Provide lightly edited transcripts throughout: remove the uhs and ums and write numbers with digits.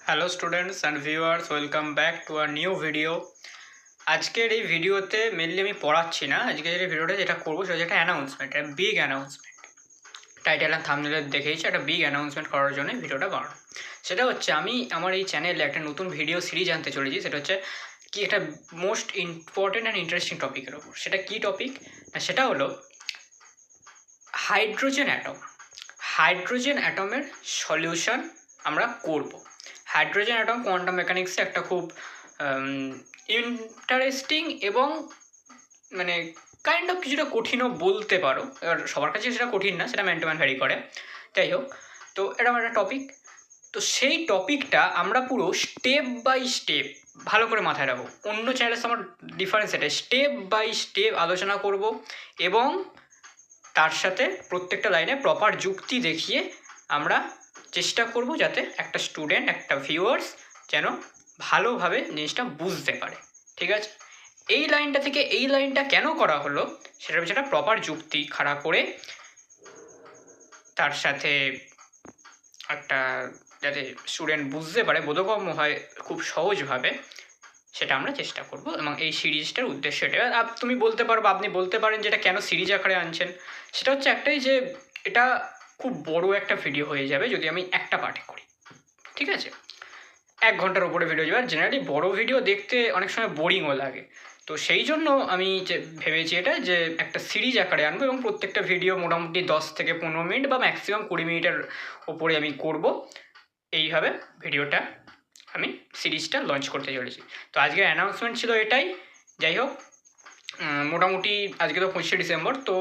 Hello students and viewers, welcome back to our new video. আজকের এই ভিডিওতে mainly আমি পড়াচ্ছি না। আজকে যে ভিডিওটা যেটা করবো সেটা হচ্ছে একটা অ্যানাউন্সমেন্ট, একটা বিগ অ্যানাউন্সমেন্ট। টাইটেল আর থাম্বনেলে দেখেইছি, একটা বিগ অ্যানাউন্সমেন্ট করার জন্য ভিডিওটা বানানো। সেটা হচ্ছে আমি আমার এই চ্যানেলে একটা নতুন ভিডিও সিরিজ আনতে চলেছি। সেটা হচ্ছে কি একটা মোস্ট ইম্পর্টেন্ট অ্যান্ড ইন্টারেস্টিং টপিকের ওপর। সেটা কি টপিক? সেটা হলো হাইড্রোজেন অ্যাটম। হাইড্রোজেন অ্যাটমের সলিউশন আমরা করব। হাইড্রোজেন অ্যাটম কোয়ান্টাম মেকানিক্সে একটা খুব ইন্টারেস্টিং এবং মানে কাইন্ড অফ কিছুটা কঠিনও বলতে পারো। এবার সবার কাছে সেটা কঠিন না, সেটা ম্যান টু ম্যান ভ্যারি করে। যাই হোক, তো এরকম একটা টপিক। তো সেই টপিকটা আমরা পুরো স্টেপ বাই স্টেপ ভালো করে মাথায় রাখবো। অন্য চ্যানেলের সাথে আমার ডিফারেন্স এটা, স্টেপ বাই স্টেপ আলোচনা করব এবং তার সাথে প্রত্যেকটা লাইনে প্রপার যুক্তি দেখিয়ে আমরা চেষ্টা করব যাতে একটা স্টুডেন্ট, একটা ভিউয়ার্স যেন ভালোভাবে জিনিসটা বুঝতে পারে। ঠিক আছে? এই লাইনটা থেকে এই লাইনটা কেন করা হলো সেটার পিছনে একটা প্রপার যুক্তি খাড়া করে তার সাথে একটা যাতে স্টুডেন্ট বুঝতে পারে, বোধগম্য হয় খুব সহজভাবে, সেটা আমরা চেষ্টা করব। এবং এই সিরিজটার উদ্দেশ্য এটা। তুমি বলতে পারো বা আপনি বলতে পারেন যে এটা কেন সিরিজ আকারে আনছেন। সেটা হচ্ছে একটাই, যে এটা খুব বড় একটা ভিডিও হয়ে যাবে যদি আমি একটা পার্টে করি। ঠিক আছে? 1 ঘন্টার উপরে ভিডিও যাবে। আর জেনারেলি বড় ভিডিও দেখতে অনেক সময় বোরিংও লাগে। তো সেই জন্য আমি যে ভেবেছি এটা, যে একটা সিরিজ আকারে আনবো এবং প্রত্যেকটা ভিডিও মোটামুটি 10 থেকে 15 মিনিট বা ম্যাক্সিমাম 20 মিনিটের ওপরে আমি করব। এইভাবে ভিডিওটা আমি সিরিজটা লঞ্চ করতে চলেছি। তো আজকের অ্যানাউন্সমেন্ট ছিল এটাই। যাই হোক, মোটামুটি আজকে তো 25শে ডিসেম্বর, তো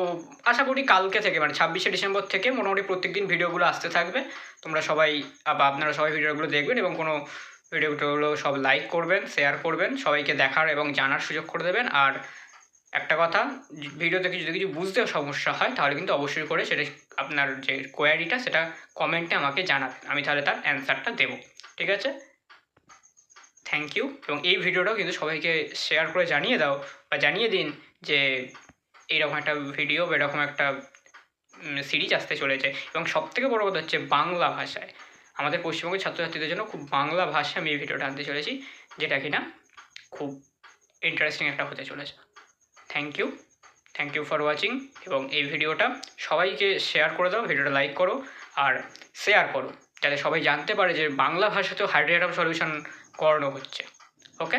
আশা করি কালকে থেকে মানে 26শে ডিসেম্বর থেকে মোটামুটি প্রত্যেকদিন ভিডিওগুলো আসতে থাকবে। তোমরা সবাই বা আপনারা সবাই ভিডিওগুলো দেখবেন এবং কোনো ভিডিওগুলো সব লাইক করবেন, শেয়ার করবেন, সবাইকে দেখার এবং জানার সুযোগ করে দেবেন। আর একটা কথা, ভিডিও দেখে যদি কিছু বুঝতে সমস্যা হয় তাহলে কিন্তু অবশ্যই করে সেটা আপনার যে কোয়ারিটা সেটা কমেন্টে আমাকে জানাবেন, আমি তাহলে তার অ্যান্সারটা দেবো। ঠিক আছে? Thank you. এবং এই ভিডিওটাও কিন্তু সবাইকে শেয়ার করে জানিয়ে দাও বা জানিয়ে দিন যে এইরকম একটা ভিডিও বা এরকম একটা সিরিজ আসতে চলেছে। এবং সবথেকে বড় কথা হচ্ছে বাংলা ভাষায়। আমাদের পশ্চিমবঙ্গের ছাত্রছাত্রীদের জন্য খুব বাংলা ভাষায় আমি এই ভিডিওটা আনতে চলেছি, যেটা কিনা খুব ইন্টারেস্টিং একটা হতে চলেছে। Thank you for watching. এবং এই ভিডিওটা সবাইকে শেয়ার করে দাও, ভিডিওটা লাইক করো আর শেয়ার করো, যাতে সবাই জানতে পারে যে বাংলা ভাষাতেও হাইড্রোজেন সলিউশন করানো হচ্ছে। ওকে?